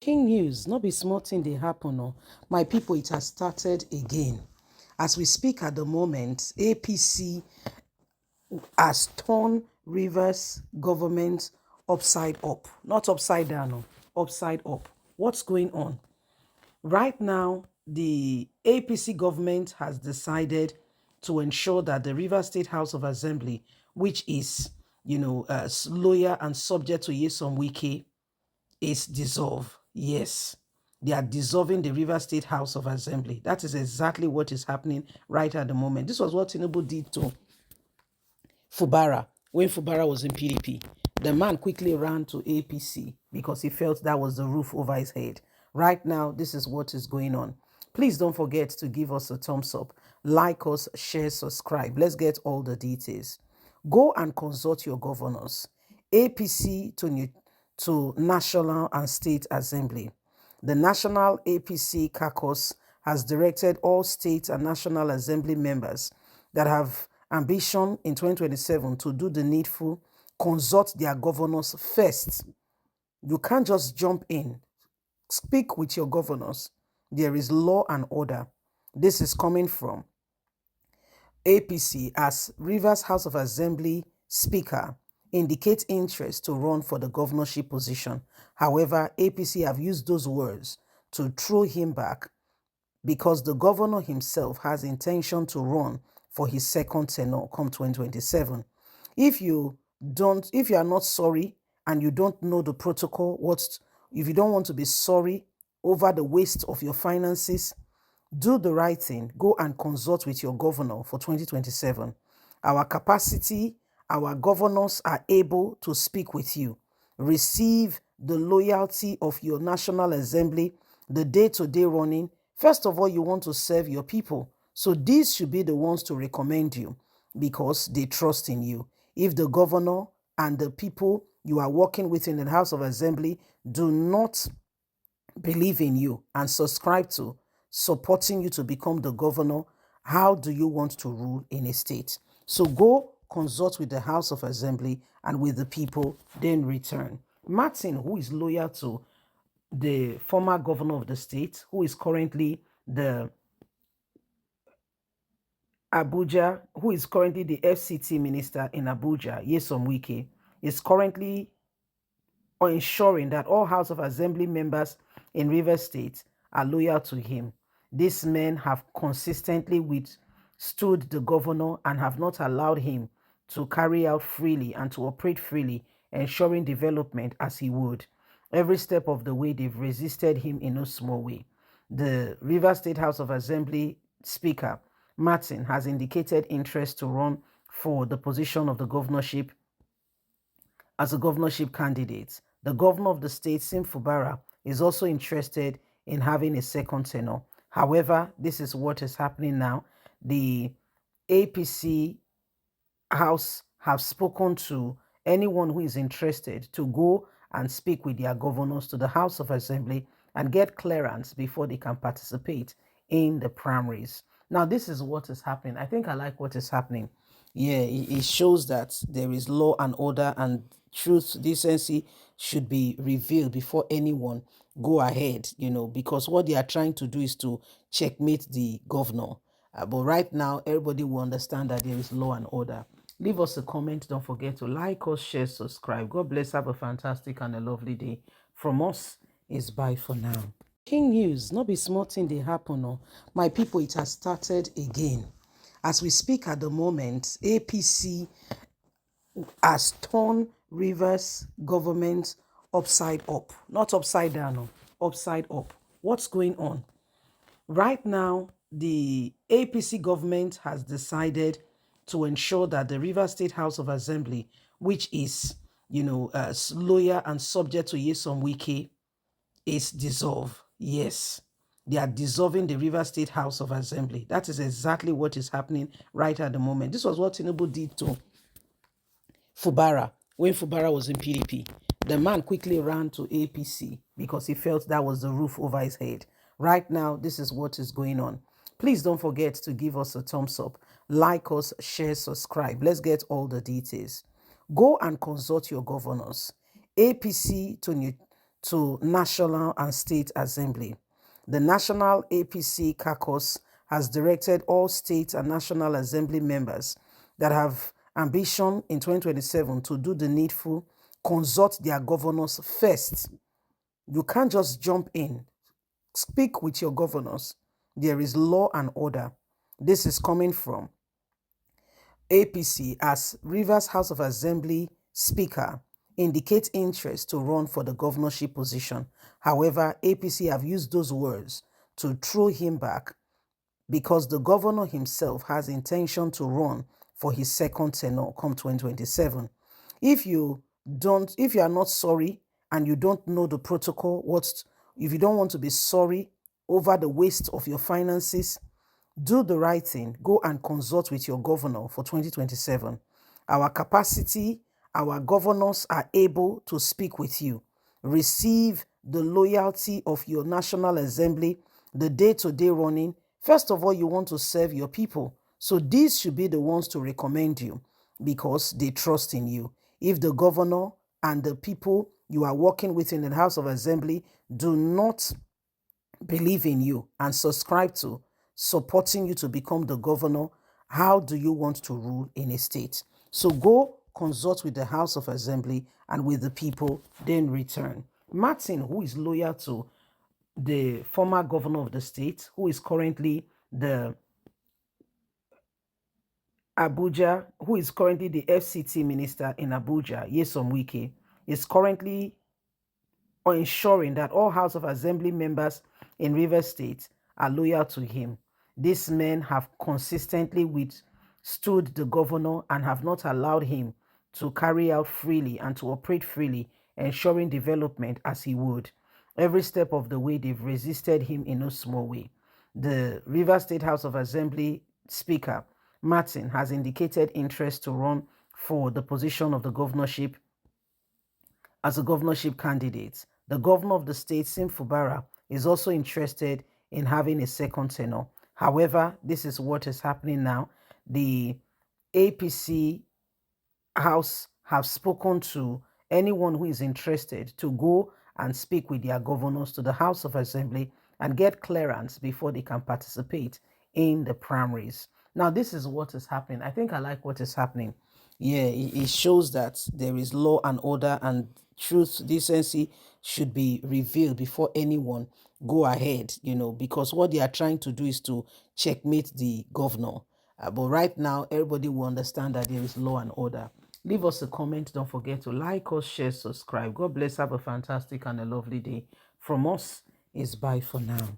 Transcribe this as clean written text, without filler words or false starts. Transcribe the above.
King news, not be small thing they happen. Oh. My people, it has started again. As we speak at the moment, APC has torn Rivers government upside up. Not upside down, no, upside up. What's going on? Right now, the APC government has decided to ensure that the Rivers State House of Assembly, which is, loyal and subject to Yesom Wike, is dissolved. Yes, they are dissolving the River State House of Assembly. That is exactly what is happening right at the moment. This was what Tinubu did to Fubara when Fubara was in PDP. The man quickly ran to APC because he felt that was the roof over his head. Right now, this is what is going on. Please don't forget to give us a thumbs up, like us, share, subscribe. Let's get all the details. Go and consult your governors. APC to National and State Assembly. The National APC caucus has directed all state and National Assembly members that have ambition in 2027 to do the needful, consult their governors first. You can't just jump in. Speak with your governors. There is law and order. This is coming from APC as Rivers House of Assembly Speaker indicates interest to run for the governorship position. However, APC have used those words to throw him back because the governor himself has intention to run for his second tenure come 2027. If you are not sorry and you don't know the protocol, if you don't want to be sorry over the waste of your finances, do the right thing. Go and consult with your governor for 2027. Our capacity, our governors are able to speak with you. Receive the loyalty of your National Assembly, the day-to-day running. First of all, you want to serve your people. So these should be the ones to recommend you because they trust in you. If the governor and the people you are working with in the House of Assembly do not believe in you and subscribe to supporting you to become the governor, how do you want to rule in a state? So go consult with the House of Assembly and with the people, then return. Martin, who is loyal to the former governor of the state, who is currently the FCT minister in Abuja, Yesom Wike, is currently ensuring that all House of Assembly members in Rivers State are loyal to him. These men have consistently withstood the governor and have not allowed him to carry out freely and to operate freely, ensuring development as he would. Every step of the way, they've resisted him in no small way. The Rivers State House of Assembly Speaker, Martin, has indicated interest to run for the position of the governorship as a governorship candidate. The governor of the state, Sim Fubara, is also interested in having a second tenure. However, this is what is happening now. The APC House have spoken to anyone who is interested to go and speak with their governors to the House of Assembly and get clearance before they can participate in the primaries. Now, this is what is happening. I think I like what is happening. Yeah, it shows that there is law and order and truth, decency should be revealed before anyone go ahead, because what they are trying to do is to checkmate the governor. But right now, everybody will understand that there is law and order. Leave us a comment. Don't forget to like us, share, subscribe. God bless. Have a fantastic and a lovely day. From us, is bye for now. King news, not be small thing they happen. Oh. My people, it has started again. As we speak at the moment, APC has torn Rivers government upside up. Not upside down, no, upside up. What's going on? Right now, the APC government has decided to ensure that the Rivers State House of Assembly, which is, loyal and subject to Yesom Wike, is dissolved. Yes, they are dissolving the Rivers State House of Assembly. That is exactly what is happening right at the moment. This was what Tinubu did to Fubara when Fubara was in PDP. The man quickly ran to APC because he felt that was the roof over his head. Right now, this is what is going on. Please don't forget to give us a thumbs up, like us, share, subscribe. Let's get all the details. Go and consult your governors. APC to National and State Assembly. The National APC caucus has directed all state and National Assembly members that have ambition in 2027 to do the needful, consult their governors first. You can't just jump in. Speak with your governors. There is law and order. This is coming from APC as Rivers House of Assembly Speaker indicates interest to run for the governorship position. However, APC have used those words to throw him back because the governor himself has intention to run for his second tenure come 2027. If you are not sorry and you don't know the protocol, if you don't want to be sorry over the waste of your finances, do the right thing. Go and consult with your governor for 2027. Our capacity, our governors are able to speak with you. Receive the loyalty of your National Assembly, the day-to-day running. First of all, you want to serve your people. So these should be the ones to recommend you because they trust in you. If the governor and the people you are working with in the House of Assembly do not believe in you and subscribe to supporting you to become the governor, how do you want to rule in a state? So go consult with the House of Assembly and with the people, then return. Martin, who is loyal to the former governor of the state, who is currently the FCT minister in Abuja, Nyesom Wike, is currently ensuring that all House of Assembly members in Rivers State are loyal to him. These men have consistently withstood the governor and have not allowed him to carry out freely and to operate freely, ensuring development as he would. Every step of the way, they've resisted him in no small way. The Rivers State House of Assembly Speaker, Martin, has indicated interest to run for the position of the governorship as a governorship candidate. The governor of the state, Sim Fubara, is also interested in having a second tenure. However, this is what is happening now. The APC House have spoken to anyone who is interested to go and speak with their governors to the House of Assembly and get clearance before they can participate in the primaries. Now, this is what is happening. I think I like what is happening. Yeah, it shows that there is law and order and truth, decency should be revealed before anyone go ahead, because what they are trying to do is to checkmate the governor. But right now, everybody will understand that there is law and order. Leave us a comment. Don't forget to like us, share, subscribe. God bless. Have a fantastic and a lovely day. From us, is bye for now.